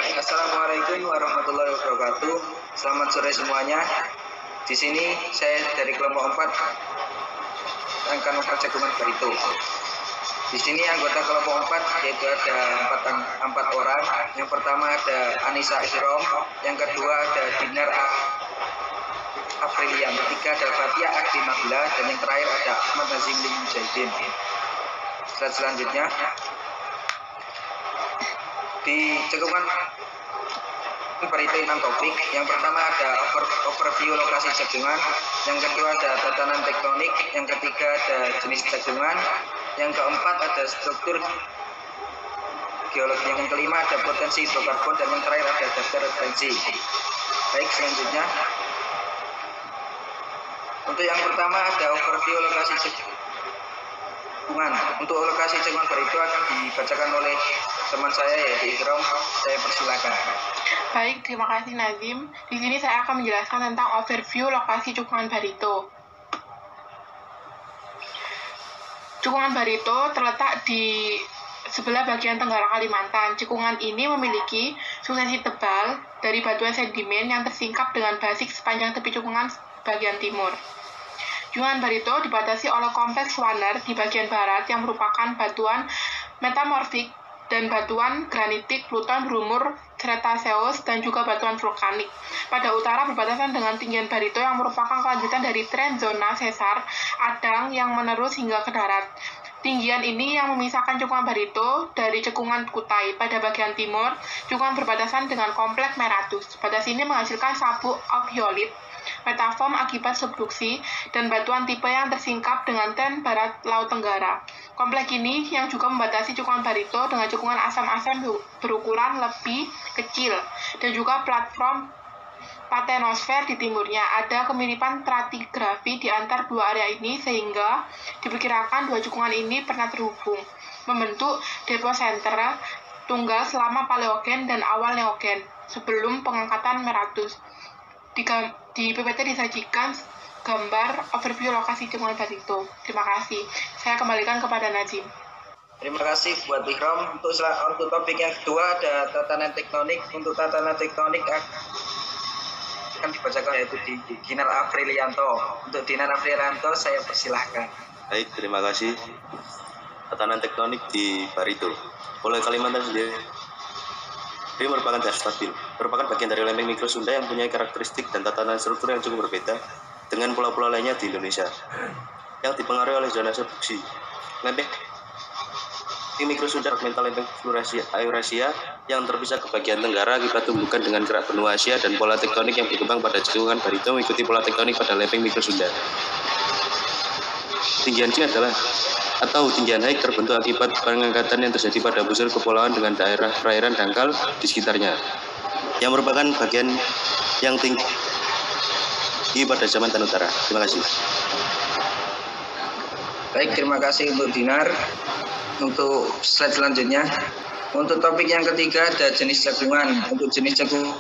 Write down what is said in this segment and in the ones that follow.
Assalamualaikum warahmatullahi wabarakatuh. Selamat sore semuanya. Di sini saya dari kelompok 4 akan membaca cekungan barito. Di sini anggota kelompok 4 yaitu ada empat orang. Yang pertama ada Anissa Ikrom, yang kedua ada Dinar Aprilian, yang ketiga ada Fatia Akti Nabila, dan yang terakhir ada Ahmad Nazim Mujahidin. Slide selanjutnya. Di cekungan barito 6 topik. Yang pertama ada overview lokasi cekungan, yang kedua ada tatanan tektonik, yang ketiga ada jenis cekungan, yang keempat ada struktur geologi, yang kelima ada potensi hidrokarbon, dan yang terakhir ada daftar referensi. Baik, selanjutnya untuk yang pertama ada overview lokasi cekungan. Untuk lokasi cekungan barito akan dibacakan oleh teman saya yaitu Ikrom. Saya persilakan. Baik, terima kasih Nazim. Di sini saya akan menjelaskan tentang overview lokasi cekungan barito. Cekungan barito terletak di sebelah bagian tenggara Kalimantan. Cekungan ini memiliki suksesi tebal dari batuan sedimen yang tersingkap dengan basik sepanjang tepi cekungan bagian timur. Cekungan barito dibatasi oleh kompleks Swaner di bagian barat yang merupakan batuan metamorfik dan batuan granitik Pluton berumur Cretaceous dan juga batuan vulkanik. Pada utara berbatasan dengan tinggian barito yang merupakan kelanjutan dari tren zona sesar Adang yang menerus hingga ke darat. Tinggian ini yang memisahkan cekungan barito dari cekungan Kutai. Pada bagian timur, cekungan berbatasan dengan kompleks Meratus. Batas ini menghasilkan sabuk ophiolite, metaform akibat subduksi, dan batuan tipe yang tersingkap dengan tren barat Laut Tenggara. Kompleks ini yang juga membatasi cekungan barito dengan cekungan asam-asam berukuran lebih kecil, dan juga platform Patenosfer di timurnya. Ada kemiripan stratigrafi di antar dua area ini sehingga diperkirakan dua cekungan ini pernah terhubung, membentuk depo center tunggal selama Paleogen dan awal Neogen sebelum pengangkatan Meratus. Di PPT disajikan gambar overview lokasi cekungan barito. Terima kasih. Saya kembalikan kepada Nazim. Terima kasih buat Ikrom. Untuk topik yang kedua ada tatanan tektonik. Untuk tatanan tektonik akan dibacakan yaitu di Dinar Aprilianto. Untuk Dinar Aprilianto saya persilahkan. Baik, terima kasih. Tatanan tektonik di barito. Oleh Kalimantan sendiri ini merupakan daerah stabil, merupakan bagian dari lempeng mikrosunda yang punya karakteristik dan tatanan struktur yang cukup berbeda dengan pulau-pulau lainnya di Indonesia yang dipengaruhi oleh zona subduksi. Lempeng mikrosunda fragmental lempeng Eurasia yang terpisah ke bagian tenggara akibat tumbukan dengan gerak benua Asia, dan pola tektonik yang berkembang pada cekungan barito mengikuti pola tektonik pada lempeng mikrosunda. Tinggian C adalah atau tinggian haik terbentuk akibat pengangkatan yang terjadi pada busur kepulauan dengan daerah perairan dangkal di sekitarnya, yang merupakan bagian yang tinggi pada zaman Tan Utara. Terima kasih. Baik, terima kasih untuk Dinar. Untuk slide selanjutnya, untuk topik yang ketiga ada jenis cekungan. Untuk jenis cekungan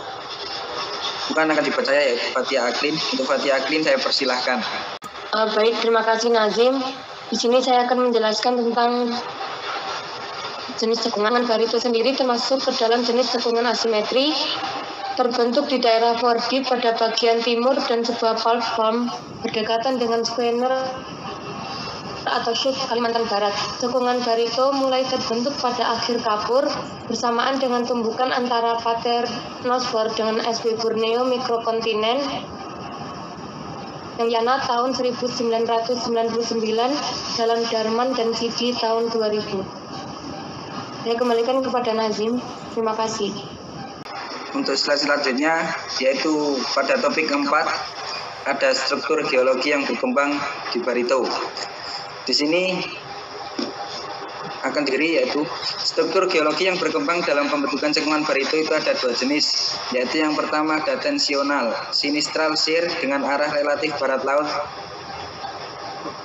akan dibaca ya Fatia Aklin. Untuk Fatia Aklin saya persilahkan. Baik, terima kasih Nazim. Di sini saya akan menjelaskan tentang jenis cekungan barito sendiri, termasuk ke dalam jenis cekungan asimetri terbentuk di daerah Fordyce pada bagian timur dan sebuah fault form berdekatan dengan Squener atau Shoot Kalimantan Barat. Cekungan barito mulai terbentuk pada akhir Kapur bersamaan dengan tumbukan antara Paternosfer dengan SW Borneo mikrokontinen yang Yana tahun 1999 dalam Darman dan Sidi tahun 2000. Saya kembalikan kepada Nazim. Terima kasih. Untuk slide selanjutnya yaitu pada topik keempat ada struktur geologi yang berkembang di barito. Di sini akan diri yaitu struktur geologi yang berkembang dalam pembentukan cekungan barito itu ada dua jenis, yaitu yang pertama ada tensional sinistral shear dengan arah relatif barat laut,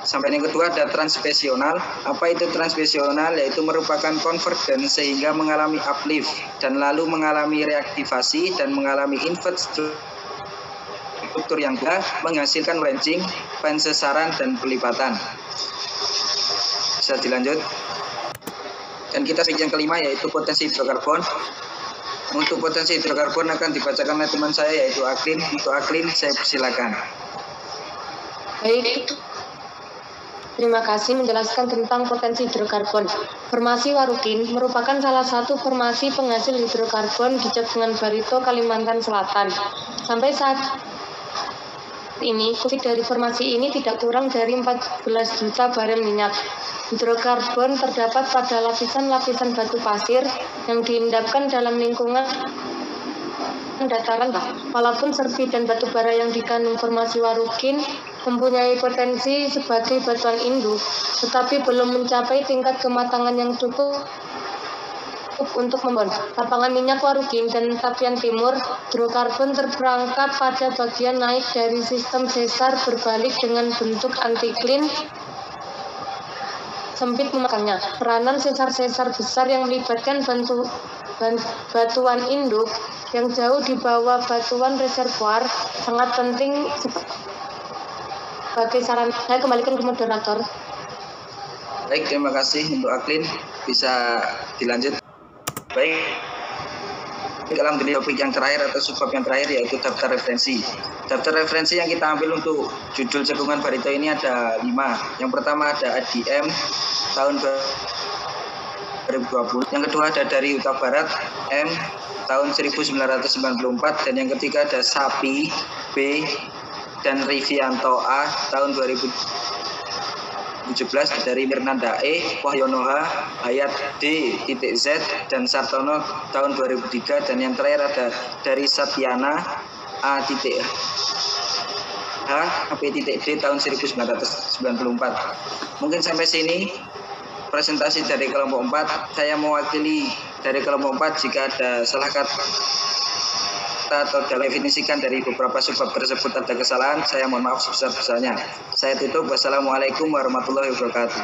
sampai yang kedua ada transpesional. Apa itu transpesional? Yaitu merupakan convergence sehingga mengalami uplift dan lalu mengalami reaktivasi dan mengalami invert struktur yang menghasilkan branching, pensesaran dan pelipatan. Bisa dilanjut. Dan kita yang kelima yaitu potensi hidrokarbon. Untuk potensi hidrokarbon akan dibacakan oleh teman saya yaitu Aklin. Untuk Aklin saya persilakan. Baik, terima kasih menjelaskan tentang potensi hidrokarbon. Formasi Warukin merupakan salah satu formasi penghasil hidrokarbon di cekungan Barito, Kalimantan Selatan. Sampai saat ini, fungsi dari formasi ini tidak kurang dari 14 juta barel minyak. Hidrokarbon terdapat pada lapisan-lapisan batu pasir yang diendapkan dalam lingkungan dataran bawah. Walaupun serpi dan batu bara yang dikandung formasi Warukin mempunyai potensi sebagai batuan induk, tetapi belum mencapai tingkat kematangan yang cukup untuk membangun lapangan minyak Warukin dan Tapian Timur. Hidrokarbon terperangkap pada bagian naik dari sistem sesar berbalik dengan bentuk antiklin sempit memakannya. Peranan sesar-sesar besar yang melibatkan batuan induk yang jauh di bawah batuan reservoir sangat penting sebagai saran. Saya kembalikan ke moderator. Baik, terima kasih untuk Aklin. Bisa dilanjut. Baik, dalam topik yang terakhir atau subbab yang terakhir yaitu daftar referensi. Daftar referensi yang kita ambil untuk judul cekungan Barito ini ada 5. Yang pertama ada ADM tahun 2020. Yang kedua ada dari Utah Barat M tahun 1994. Dan yang ketiga ada Sapi B dan Rivianto A tahun 2017, dari Mirnanda E, Wahyono H, Hayat D.Z, dan Sartono tahun 2003. Dan yang terakhir ada dari Satyana A.H, P.D tahun 1994. Mungkin sampai sini presentasi dari kelompok 4. Saya mewakili dari kelompok 4. Jika ada salah kata atau definisikan dari beberapa subbab tersebut ada kesalahan, saya mohon maaf sebesar-besarnya. Saya tutup. Wassalamualaikum warahmatullahi wabarakatuh.